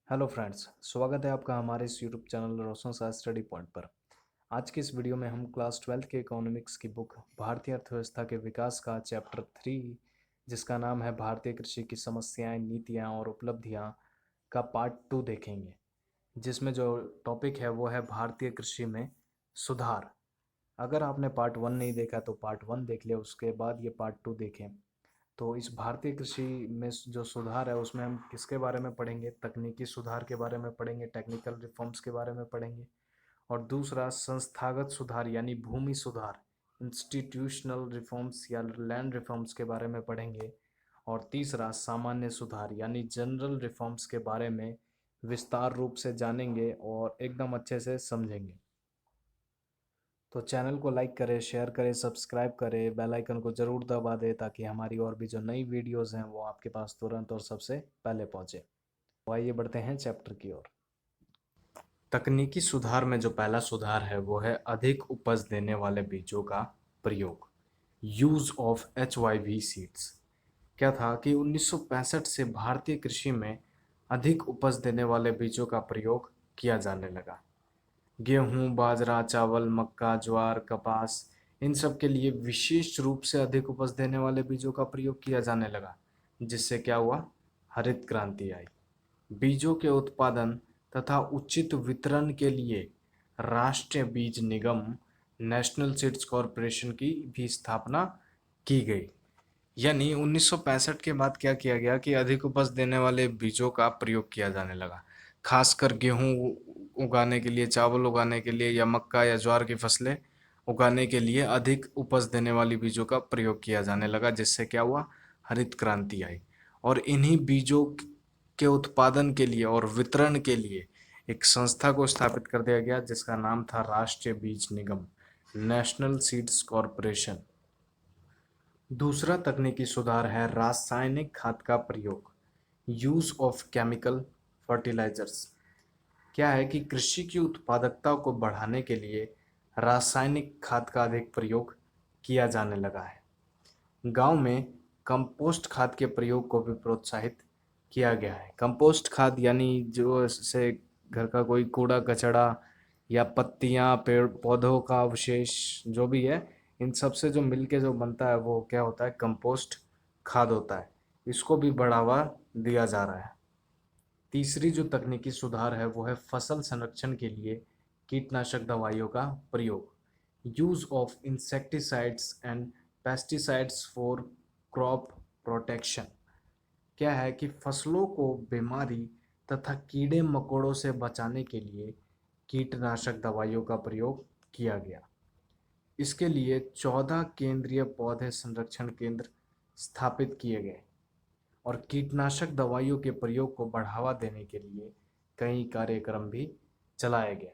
Hello friends, स्वागत है आपका हमारे इस यूट्यूब चैनल रोशन सा स्टडी पॉइंट पर। आज की इस वीडियो में हम क्लास 12 के इकोनॉमिक्स की बुक भारतीय अर्थव्यवस्था के विकास का चैप्टर 3, जिसका नाम है भारतीय कृषि की समस्याएं, नीतियां और उपलब्धियां का पार्ट 2 देखेंगे। जिसमें जो टॉपिक है वो है भारतीय कृषि में सुधार। अगर आपने पार्ट 1 नहीं देखा तो पार्ट 1 देख लिया, उसके बाद ये पार्ट 2 देखें। तो इस भारतीय कृषि में जो सुधार है उसमें हम किसके बारे में पढ़ेंगे? तकनीकी सुधार के बारे में पढ़ेंगे, टेक्निकल रिफॉर्म्स के बारे में पढ़ेंगे। और दूसरा संस्थागत सुधार यानी भूमि सुधार, इंस्टीट्यूशनल रिफॉर्म्स या लैंड रिफॉर्म्स के बारे में पढ़ेंगे। और तीसरा सामान्य सुधार यानी जनरल रिफॉर्म्स के बारे में विस्तार रूप से जानेंगे और एकदम अच्छे से समझेंगे। तो चैनल को लाइक करें, शेयर करें, सब्सक्राइब करें, बेल आइकन को ज़रूर दबा दें ताकि हमारी और भी जो नई वीडियोस हैं वो आपके पास तुरंत और सबसे पहले पहुंचे। तो आइए बढ़ते हैं चैप्टर की ओर। तकनीकी सुधार में जो पहला सुधार है वो है अधिक उपज देने वाले बीजों का प्रयोग, यूज ऑफ HYV सीड्स। क्या था कि 1965 से भारतीय कृषि में अधिक उपज देने वाले बीजों का प्रयोग किया जाने लगा। गेहूं, बाजरा, चावल, मक्का, ज्वार, कपास, इन सब के लिए विशेष रूप से अधिक उपज देने वाले बीजों का प्रयोग किया जाने लगा। जिससे क्या हुआ? हरित क्रांति आई। बीजों के उत्पादन तथा उचित वितरण के लिए राष्ट्रीय बीज निगम, नेशनल सीड्स कॉरपोरेशन की भी स्थापना की गई। यानी 1965 के बाद क्या किया गया कि अधिक उपज देने वाले बीजों का प्रयोग किया जाने लगा। खासकर गेहूं उगाने के लिए, चावल उगाने के लिए या मक्का या ज्वार की फसलें उगाने के लिए अधिक उपज देने वाली बीजों का प्रयोग किया जाने लगा। जिससे क्या हुआ? हरित क्रांति आई। और इन्हीं बीजों के उत्पादन के लिए और वितरण के लिए एक संस्था को स्थापित कर दिया गया जिसका नाम था राष्ट्रीय बीज निगम, नेशनल सीड्स कॉरपोरेशन। दूसरा तकनीकी सुधार है रासायनिक खाद का प्रयोग, यूज ऑफ केमिकल फर्टिलाइजर्स। क्या है कि कृषि की उत्पादकता को बढ़ाने के लिए रासायनिक खाद का अधिक प्रयोग किया जाने लगा है। गांव में कंपोस्ट खाद के प्रयोग को भी प्रोत्साहित किया गया है। कंपोस्ट खाद यानी जो से घर का कोई कूड़ा कचड़ा या पत्तियां, पेड़ पौधों का अवशेष जो भी है, इन सब से जो मिलके जो बनता है वो क्या होता है? कंपोस्ट खाद होता है। इसको भी बढ़ावा दिया जा रहा है। तीसरी जो तकनीकी सुधार है वो है फसल संरक्षण के लिए कीटनाशक दवाइयों का प्रयोग, use of insecticides and pesticides for crop protection. क्या है कि फसलों को बीमारी तथा कीड़े मकोड़ों से बचाने के लिए कीटनाशक दवाइयों का प्रयोग किया गया। इसके लिए 14 केंद्रीय पौधे संरक्षण केंद्र स्थापित किए गए और कीटनाशक दवाइयों के प्रयोग को बढ़ावा देने के लिए कई कार्यक्रम भी चलाए गए।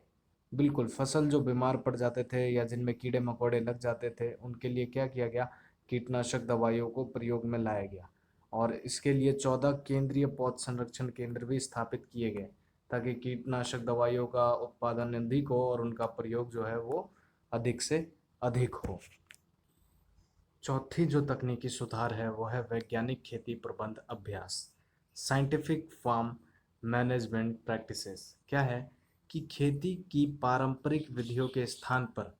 बिल्कुल, फसल जो बीमार पड़ जाते थे या जिनमें कीड़े मकोड़े लग जाते थे उनके लिए क्या किया गया? कीटनाशक दवाइयों को प्रयोग में लाया गया। और इसके लिए 14 केंद्रीय पौध संरक्षण केंद्र भी स्थापित किए गए ताकि कीटनाशक दवाइयों का उत्पादन अधिक हो और उनका प्रयोग जो है वो अधिक से अधिक हो। चौथी जो तकनीकी सुधार है वो है वैज्ञानिक खेती प्रबंध अभ्यास, साइंटिफिक फार्म मैनेजमेंट प्रैक्टिसेस। क्या है कि खेती की पारंपरिक विधियों के स्थान पर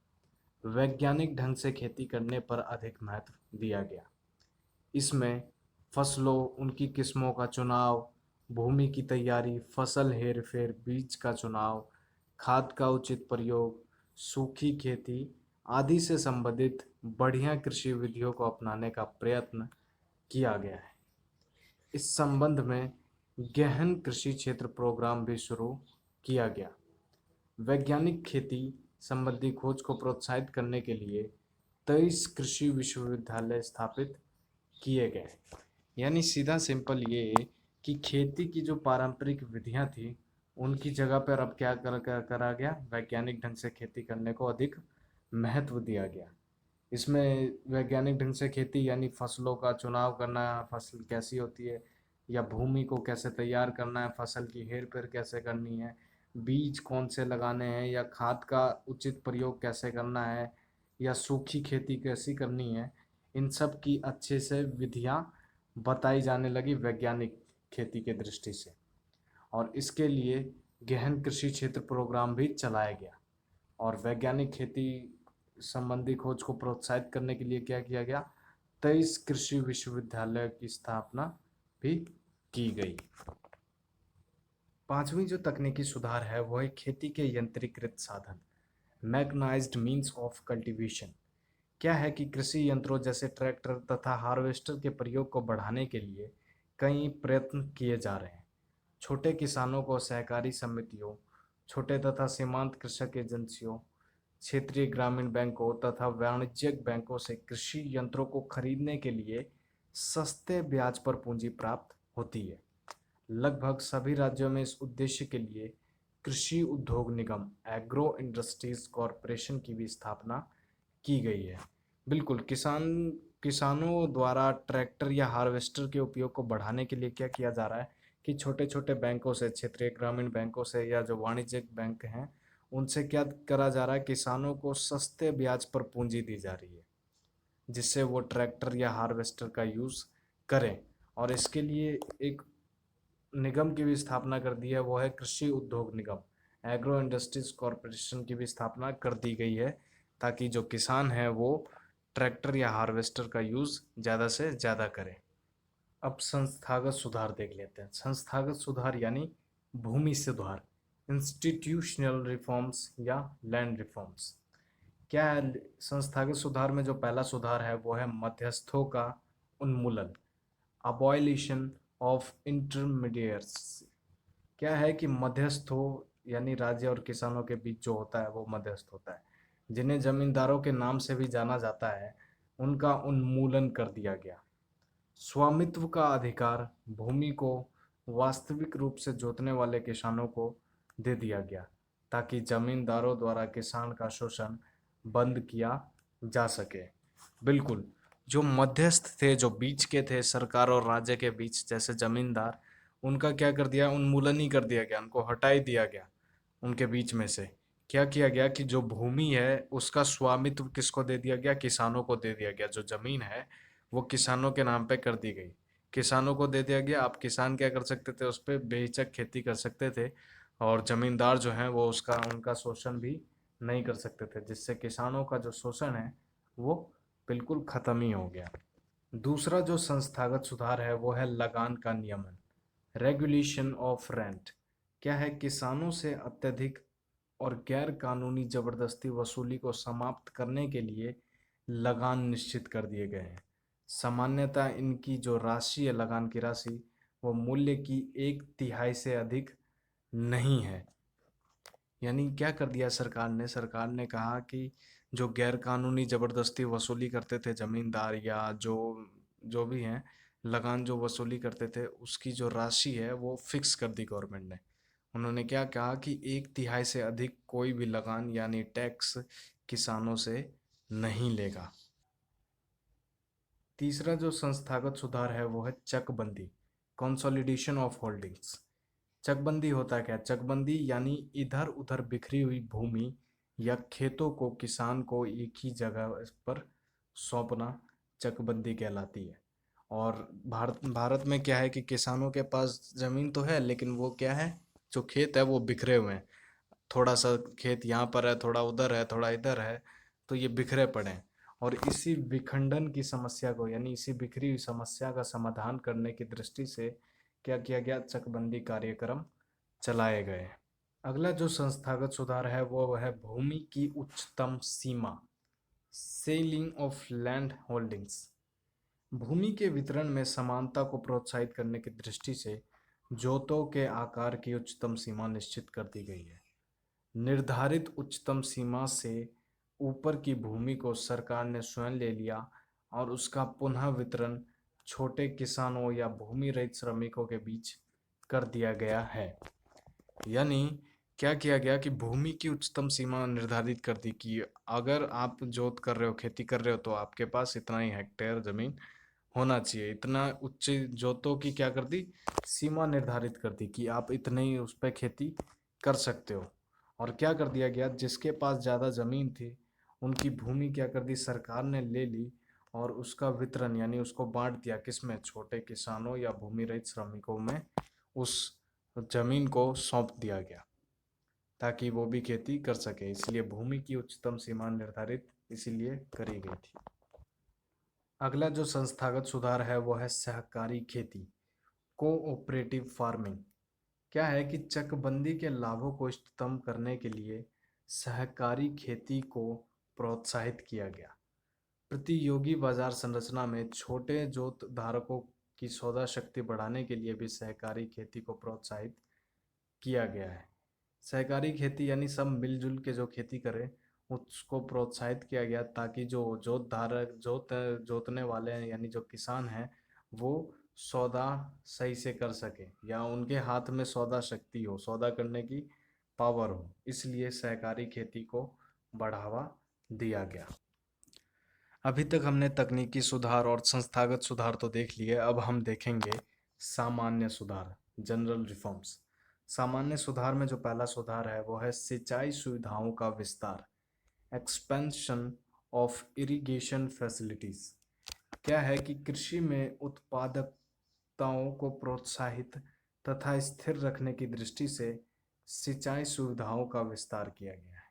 वैज्ञानिक ढंग से खेती करने पर अधिक महत्व दिया गया। इसमें फसलों, उनकी किस्मों का चुनाव, भूमि की तैयारी, फसल हेरफेर, बीज का चुनाव, खाद का उचित प्रयोग, सूखी खेती आदि से संबंधित बढ़िया कृषि विधियों को अपनाने का प्रयत्न किया गया है। इस संबंध में गहन कृषि क्षेत्र प्रोग्राम भी शुरू किया गया। वैज्ञानिक खेती संबंधी खोज को प्रोत्साहित करने के लिए 23 कृषि विश्वविद्यालय स्थापित किए गए। यानी सीधा सिंपल ये कि खेती की जो पारंपरिक विधियां थी उनकी जगह पर अब क्या करा गया? वैज्ञानिक ढंग से खेती करने को अधिक महत्व दिया गया। इसमें वैज्ञानिक ढंग से खेती यानी फसलों का चुनाव करना, फसल कैसी होती है, या भूमि को कैसे तैयार करना है, फसल की हेर फेर कैसे करनी है, बीज कौन से लगाने हैं, या खाद का उचित प्रयोग कैसे करना है, या सूखी खेती कैसी करनी है, इन सब की अच्छे से विधियां बताई जाने लगी वैज्ञानिक खेती के दृष्टि से। और इसके लिए गहन कृषि क्षेत्र प्रोग्राम भी चलाया गया। और वैज्ञानिक खेती संबंधी खोज को प्रोत्साहित करने के लिए क्या किया गया, 23 कृषि विश्वविद्यालय की स्थापना भी की गई। पांचवी जो तकनीकी सुधार है वो है खेती के यंत्रीकृत साधन, मैकनाइज्ड मीन्स ऑफ कल्टीवेशन। क्या है कि कृषि यंत्रों जैसे ट्रैक्टर तथा हार्वेस्टर के प्रयोग को बढ़ाने के लिए कई प्रयत्न किए जा रहे हैं। छोटे किसानों को सहकारी समितियों, छोटे तथा सीमांत कृषक एजेंसियों, क्षेत्रीय ग्रामीण बैंकों तथा वाणिज्यिक बैंकों से कृषि यंत्रों को खरीदने के लिए सस्ते ब्याज पर पूंजी प्राप्त होती है। लगभग सभी राज्यों में इस उद्देश्य के लिए कृषि उद्योग निगम, एग्रो इंडस्ट्रीज कॉरपोरेशन की भी स्थापना की गई है। बिल्कुल, किसानों द्वारा ट्रैक्टर या हार्वेस्टर के उपयोग को बढ़ाने के लिए क्या किया जा रहा है कि छोटे छोटे बैंकों से, क्षेत्रीय ग्रामीण बैंकों से या जो वाणिज्यिक बैंक हैं उनसे क्या करा जा रहा है, किसानों को सस्ते ब्याज पर पूंजी दी जा रही है जिससे वो ट्रैक्टर या हार्वेस्टर का यूज़ करें। और इसके लिए एक निगम की भी स्थापना कर दी है, वो है कृषि उद्योग निगम, एग्रो इंडस्ट्रीज कॉरपोरेशन की भी स्थापना कर दी गई है ताकि जो किसान है वो ट्रैक्टर या हार्वेस्टर का यूज़ ज़्यादा से ज़्यादा करें। अब संस्थागत सुधार देख लेते हैं। संस्थागत सुधार यानी भूमि सुधार, इंस्टीट्यूशनल रिफॉर्म्स या लैंड रिफॉर्म्स। क्या है संस्थागत सुधार में? जो पहला सुधार है वो है मध्यस्थों का उन्मूलन, अबॉलिशन ऑफ इंटरमीडिएट्स। क्या है कि मध्यस्थों यानी राज्य और किसानों के बीच जो होता है वो मध्यस्थ होता है, जिन्हें जमींदारों के नाम से भी जाना जाता है, उनका उन्मूलन कर दिया गया। स्वामित्व का अधिकार भूमि को वास्तविक रूप से जोतने वाले किसानों को दे दिया गया ताकि जमींदारों द्वारा किसान का शोषण बंद किया जा सके। बिल्कुल, जो मध्यस्थ थे, जो बीच के थे सरकार और राज्य के बीच, जैसे जमींदार, उनका क्या कर दिया, उन्मूलन ही कर दिया गया, उनको हटा ही दिया गया उनके बीच में से। क्या किया गया कि जो भूमि है उसका स्वामित्व किसको दे दिया गया, किसानों को दे दिया गया। जो जमीन है वो किसानों के नाम पे कर दी गई, किसानों को दे दिया गया। आप किसान क्या कर सकते थे, उस पर बेहिचक खेती कर सकते थे और जमींदार जो हैं वो उसका उनका शोषण भी नहीं कर सकते थे, जिससे किसानों का जो शोषण है वो बिल्कुल खत्म ही हो गया। दूसरा जो संस्थागत सुधार है वो है लगान का नियमन, रेगुलेशन ऑफ रेंट। क्या है, किसानों से अत्यधिक और गैर कानूनी जबरदस्ती वसूली को समाप्त करने के लिए लगान निश्चित कर दिए गए हैं। सामान्यतः इनकी जो राशि है, लगान की राशि, वो मूल्य की 1/3 से अधिक नहीं है। यानी क्या कर दिया सरकार ने, सरकार ने कहा कि जो गैर कानूनी जबरदस्ती वसूली करते थे जमींदार या जो जो भी हैं, लगान जो वसूली करते थे, उसकी जो राशि है वो फिक्स कर दी गवर्नमेंट ने। उन्होंने क्या कहा कि 1/3 से अधिक कोई भी लगान यानी टैक्स किसानों से नहीं लेगा। तीसरा जो संस्थागत सुधार है वो है चकबंदी, कंसोलिडेशन ऑफ होल्डिंग्स। चकबंदी होता है क्या? चकबंदी यानी इधर उधर बिखरी हुई भूमि या खेतों को किसान को एक ही जगह पर सौंपना चकबंदी कहलाती है। और भारत भारत में क्या है कि किसानों के पास जमीन तो है लेकिन वो क्या है, जो खेत है वो बिखरे हुए हैं। थोड़ा सा खेत यहाँ पर है, थोड़ा उधर है, थोड़ा इधर है, तो ये बिखरे पड़े हैं। और इसी विखंडन की समस्या को यानी इसी बिखरी हुई समस्या का समाधान करने की दृष्टि से क्या किया गया, चकबंदी कार्यक्रम चलाए गए। अगला जो संस्थागत सुधार है वो है भूमि की उच्चतम सीमा, सेलिंग ऑफ लैंड होल्डिंग्स। भूमि के वितरण में समानता को प्रोत्साहित करने की दृष्टि से जोतों के आकार की उच्चतम सीमा निश्चित कर दी गई है। निर्धारित उच्चतम सीमा से ऊपर की भूमि को सरकार ने स्वयं ले लिया और उसका पुनः वितरण छोटे किसानों या भूमि रहित श्रमिकों के बीच कर दिया गया है। यानी क्या किया गया कि भूमि की उच्चतम सीमा निर्धारित कर दी कि अगर आप जोत कर रहे हो, खेती कर रहे हो, तो आपके पास इतना ही हेक्टेयर जमीन होना चाहिए। इतना उच्च जोतों की क्या कर दी, सीमा निर्धारित कर दी कि आप इतने ही उस पर खेती कर सकते हो। और क्या कर दिया गया, जिसके पास ज़्यादा ज़मीन थी उनकी भूमि क्या कर दी, सरकार ने ले ली और उसका वितरण यानी उसको बांट दिया, किस में, छोटे किसानों या भूमि रहित श्रमिकों में, उस जमीन को सौंप दिया गया ताकि वो भी खेती कर सके, इसलिए भूमि की उच्चतम सीमा निर्धारित इसीलिए करी गई थी। अगला जो संस्थागत सुधार है वो है सहकारी खेती, कोऑपरेटिव फार्मिंग। क्या है कि चकबंदी के लाभों को इष्टतम करने के लिए सहकारी खेती को प्रोत्साहित किया गया। प्रतियोगी बाजार संरचना में छोटे जोत धारकों की सौदा शक्ति बढ़ाने के लिए भी सहकारी खेती को प्रोत्साहित किया गया है। सहकारी खेती यानी सब मिलजुल के जो खेती करें उसको प्रोत्साहित किया गया, ताकि जो जोतने वाले हैं यानी जो किसान हैं वो सौदा सही से कर सके या उनके हाथ में सौदा शक्ति हो, सौदा करने की पावर हो, इसलिए सहकारी खेती को बढ़ावा दिया गया। अभी तक हमने तकनीकी सुधार और संस्थागत सुधार तो देख लिए, अब हम देखेंगे सामान्य सुधार, जनरल रिफॉर्म्स। सामान्य सुधार में जो पहला सुधार है वो है सिंचाई सुविधाओं का विस्तार, एक्सपेंशन ऑफ इरिगेशन फैसिलिटीज। क्या है कि कृषि में उत्पादकताओं को प्रोत्साहित तथा स्थिर रखने की दृष्टि से सिंचाई सुविधाओं का विस्तार किया गया है।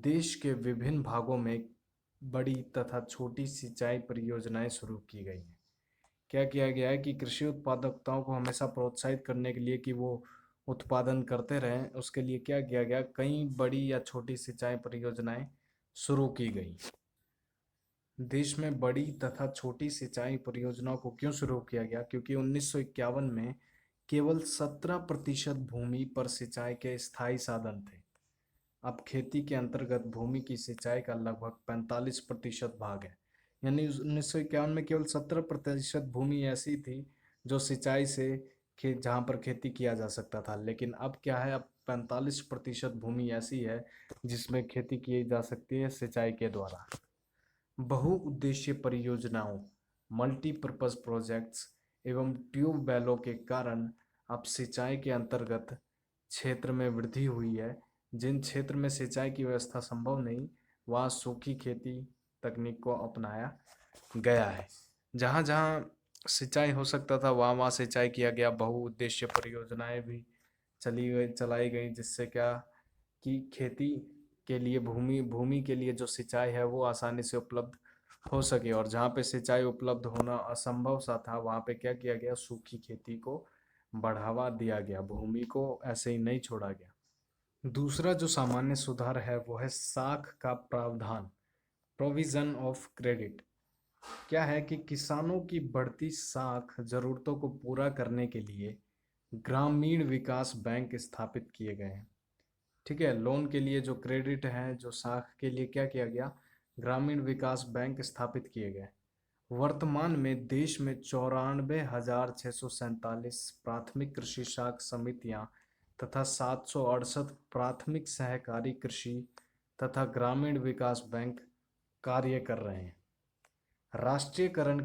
देश के विभिन्न भागों में बड़ी तथा छोटी सिंचाई परियोजनाएं शुरू की गई हैं। क्या किया गया है कि कृषि उत्पादकताओं को हमेशा प्रोत्साहित करने के लिए कि वो उत्पादन करते रहें, उसके लिए क्या किया गया, कई बड़ी या छोटी सिंचाई परियोजनाएं शुरू की गई। देश में बड़ी तथा छोटी सिंचाई परियोजनाओं को क्यों शुरू किया गया, क्योंकि 1951 में केवल 17% भूमि पर सिंचाई के स्थायी साधन थे। अब खेती के अंतर्गत भूमि की सिंचाई का लगभग 45% भाग है, यानी 1951 में केवल 17% भूमि ऐसी थी जो सिंचाई से जहाँ पर खेती किया जा सकता था, लेकिन अब क्या है, अब 45% भूमि ऐसी है जिसमें खेती की जा सकती है सिंचाई के द्वारा। बहुउद्देशीय परियोजनाओं, मल्टीपर्पज प्रोजेक्ट्स एवं ट्यूबवेलों के कारण अब सिंचाई के अंतर्गत क्षेत्र में वृद्धि हुई है। जिन क्षेत्र में सिंचाई की व्यवस्था संभव नहीं, वहाँ सूखी खेती तकनीक को अपनाया गया है। जहाँ जहाँ सिंचाई हो सकता था वहाँ वहाँ सिंचाई किया गया। बहुउद्देशीय परियोजनाएं भी चलाई गई, जिससे क्या कि खेती के लिए भूमि के लिए जो सिंचाई है वो आसानी से उपलब्ध हो सके, और जहाँ पे सिंचाई उपलब्ध होना असंभव सा था वहाँ पे क्या किया गया, सूखी खेती को बढ़ावा दिया गया, भूमि को ऐसे ही नहीं छोड़ा गया। दूसरा जो सामान्य सुधार है वो है साख का प्रावधान, प्रोविजन ऑफ क्रेडिट। क्या है कि किसानों की बढ़ती साख जरूरतों को पूरा करने के लिए ग्रामीण विकास बैंक स्थापित किए गए हैं। ठीक है, लोन के लिए जो क्रेडिट है, जो साख के लिए क्या किया गया, ग्रामीण विकास बैंक स्थापित किए गए। वर्तमान में देश में 94,647 प्राथमिक कृषि साख समितियां तथा 768 प्राथमिक सहकारी कृषि तथा ग्रामीण विकास बैंक कार्य कर रहे हैं। राष्ट्रीयकरण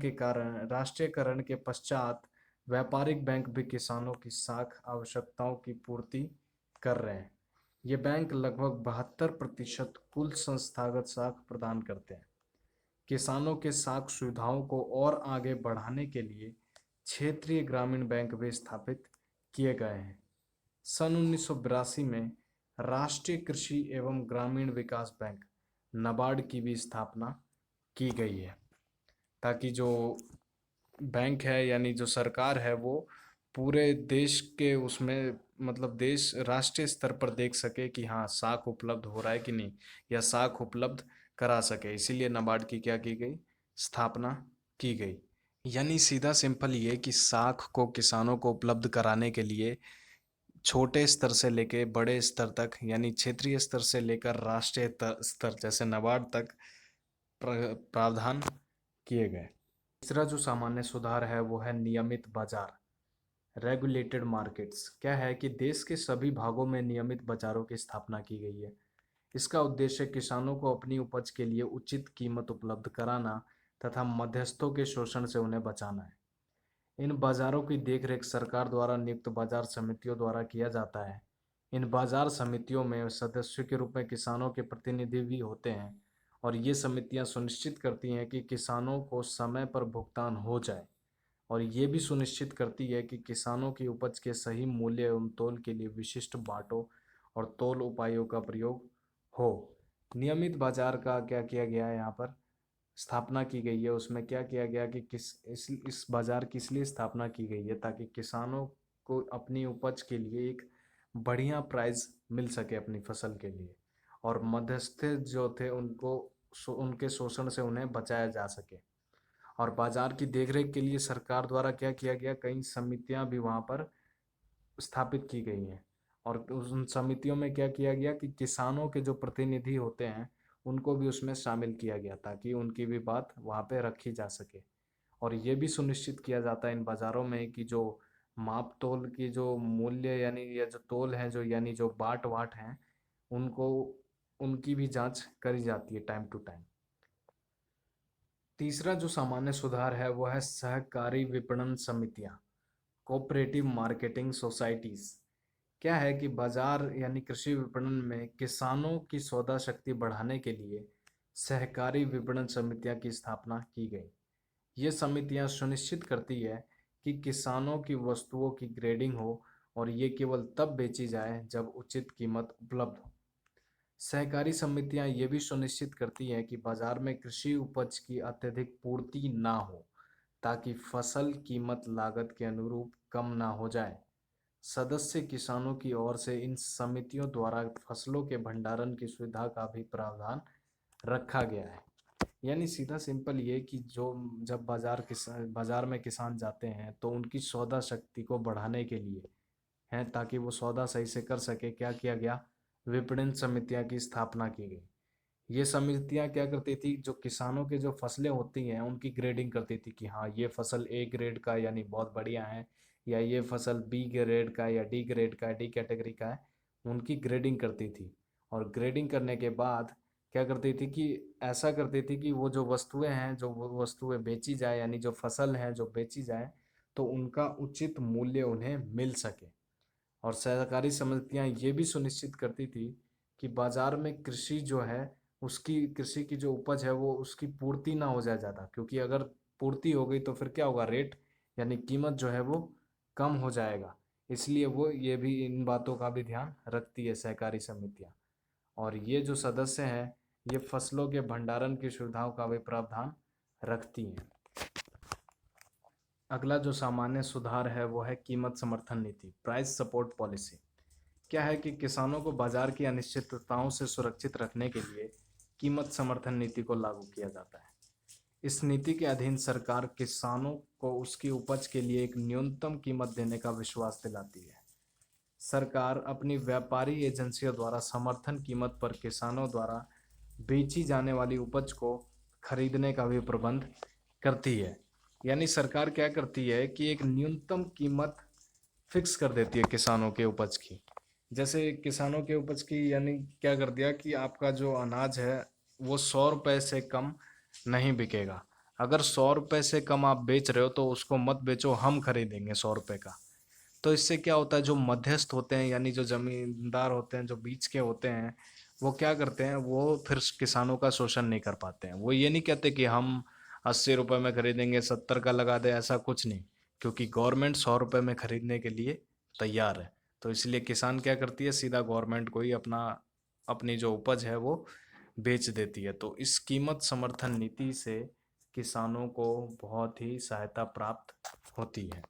के पश्चात व्यापारिक बैंक भी किसानों की साख आवश्यकताओं की पूर्ति कर रहे हैं। ये बैंक लगभग 72% कुल संस्थागत साख प्रदान करते हैं। किसानों के साख सुविधाओं को और आगे बढ़ाने के लिए क्षेत्रीय ग्रामीण बैंक भी स्थापित किए गए हैं। सन 1982 में राष्ट्रीय कृषि एवं ग्रामीण विकास बैंक नाबार्ड की भी स्थापना की गई है, ताकि जो बैंक है यानी जो सरकार है वो पूरे देश के उसमें मतलब देश राष्ट्रीय स्तर पर देख सके कि हाँ साख उपलब्ध हो रहा है कि नहीं, या साख उपलब्ध करा सके, इसीलिए नाबार्ड की क्या की गई, स्थापना की गई। यानी सीधा सिंपल ये कि साख को किसानों को उपलब्ध कराने के लिए छोटे स्तर से लेके बड़े स्तर तक, यानी क्षेत्रीय स्तर से लेकर राष्ट्रीय स्तर जैसे नाबार्ड तक प्रावधान किए गए। तीसरा जो सामान्य सुधार है वो है नियमित बाजार, रेगुलेटेड मार्केट्स। क्या है कि देश के सभी भागों में नियमित बाजारों की स्थापना की गई है। इसका उद्देश्य किसानों को अपनी उपज के लिए उचित कीमत उपलब्ध कराना तथा मध्यस्थों के शोषण से उन्हें बचाना है। इन बाजारों की देखरेख सरकार द्वारा नियुक्त बाजार समितियों द्वारा किया जाता है। इन बाजार समितियों में सदस्यों के रूप में किसानों के प्रतिनिधि भी होते हैं, और ये समितियां सुनिश्चित करती हैं कि किसानों को समय पर भुगतान हो जाए। और ये भी सुनिश्चित करती है कि किसानों की उपज के सही मूल्य एवं तोल के लिए विशिष्ट बाटों और तोल उपायों का प्रयोग हो। नियमित बाजार का क्या किया गया है, यहाँ पर स्थापना की गई है। उसमें क्या किया गया कि इस बाजार की इसलिए स्थापना की गई है ताकि किसानों को अपनी उपज के लिए एक बढ़िया प्राइस मिल सके अपनी फसल के लिए, और मध्यस्थ जो थे उनको उनके शोषण से उन्हें बचाया जा सके। और बाजार की देखरेख के लिए सरकार द्वारा क्या किया गया, कई समितियां भी वहां पर स्थापित की गई हैं। और उन समितियों में क्या किया गया कि किसानों के जो प्रतिनिधि होते हैं उनको भी उसमें शामिल किया गया ताकि उनकी भी बात वहाँ पे रखी जा सके। और ये भी सुनिश्चित किया जाता है इन बाज़ारों में कि जो माप तोल की जो मूल्य यानी या जो तोल है जो यानी जो बाट वाट हैं उनको उनकी भी जांच करी जाती है टाइम टू टाइम। तीसरा जो सामान्य सुधार है वो है सहकारी विपणन समितियां, कोऑपरेटिव मार्केटिंग सोसाइटीज। क्या है कि बाजार यानी कृषि विपणन में किसानों की सौदा शक्ति बढ़ाने के लिए सहकारी विपणन समितियां की स्थापना की गई। ये समितियां सुनिश्चित करती है कि किसानों की वस्तुओं की ग्रेडिंग हो और ये केवल तब बेची जाए जब उचित कीमत उपलब्ध हो। सहकारी समितियां ये भी सुनिश्चित करती हैं कि बाजार में कृषि उपज की अत्यधिक पूर्ति ना हो ताकि फसल कीमत लागत के अनुरूप कम ना हो जाए। सदस्य किसानों की ओर से इन समितियों द्वारा फसलों के भंडारण की सुविधा का भी प्रावधान रखा गया है। यानी सीधा सिंपल ये कि जो जब बाजार में किसान जाते हैं तो उनकी सौदा शक्ति को बढ़ाने के लिए हैं ताकि वो सौदा सही से कर सके, क्या किया गया, विपणन समितियां की स्थापना की गई। ये समितियां क्या करती थी, जो किसानों के जो फसलें होती हैं उनकी ग्रेडिंग करती थी कि हाँ ये फसल ए ग्रेड का यानी बहुत बढ़िया है, या ये फसल बी ग्रेड का या डी ग्रेड का, डी कैटेगरी का है। उनकी ग्रेडिंग करती थी। और ग्रेडिंग करने के बाद क्या करती थी कि ऐसा करती थी कि वो जो वस्तुएं हैं जो वो वस्तुएं बेची जाए यानी जो फसल है जो बेची जाए तो उनका उचित मूल्य उन्हें मिल सके। और सहकारी समितियां ये भी सुनिश्चित करती थी कि बाजार में कृषि जो है उसकी कृषि की जो उपज है वो उसकी पूर्ति ना हो जाए ज़्यादा, क्योंकि अगर पूर्ति हो गई तो फिर क्या होगा, रेट यानी कीमत जो है वो कम हो जाएगा। इसलिए वो ये भी इन बातों का भी ध्यान रखती है सहकारी समितियां। और ये जो सदस्य हैं ये फसलों के भंडारण की सुविधाओं का भी प्रावधान रखती हैं। अगला जो सामान्य सुधार है वो है कीमत समर्थन नीति, प्राइस सपोर्ट पॉलिसी। क्या है कि किसानों को बाजार की अनिश्चितताओं से सुरक्षित रखने के लिए कीमत समर्थन नीति को लागू किया जाता है। इस नीति के अधीन सरकार किसानों को उसकी उपज के लिए एक न्यूनतम कीमत देने का विश्वास दिलाती है। सरकार अपनी व्यापारी एजेंसियों द्वारा समर्थन कीमत पर किसानों द्वारा बेची जाने वाली उपज को खरीदने का भी प्रबंध करती है। यानी सरकार क्या करती है कि एक न्यूनतम कीमत फिक्स कर देती है किसानों के उपज की। जैसे किसानों के उपज की यानी क्या कर दिया कि आपका जो अनाज है वो 100 रुपये से कम नहीं बिकेगा। अगर 100 रुपये से कम आप बेच रहे हो तो उसको मत बेचो, हम खरीदेंगे 100 रुपये का। तो इससे क्या होता है, जो मध्यस्थ होते हैं यानी जो जमींदार होते हैं जो बीच के होते हैं वो क्या करते हैं, वो फिर किसानों का शोषण नहीं कर पाते हैं। वो ये नहीं कहते कि हम 80 रुपये में खरीदेंगे 70 का लगा दे, ऐसा कुछ नहीं, क्योंकि गवर्नमेंट 100 रुपये में खरीदने के लिए तैयार है। तो इसलिए किसान क्या करती है, सीधा गवर्नमेंट को ही अपनी जो उपज है वो बेच देती है। तो इस कीमत समर्थन नीति से किसानों को बहुत ही सहायता प्राप्त होती है।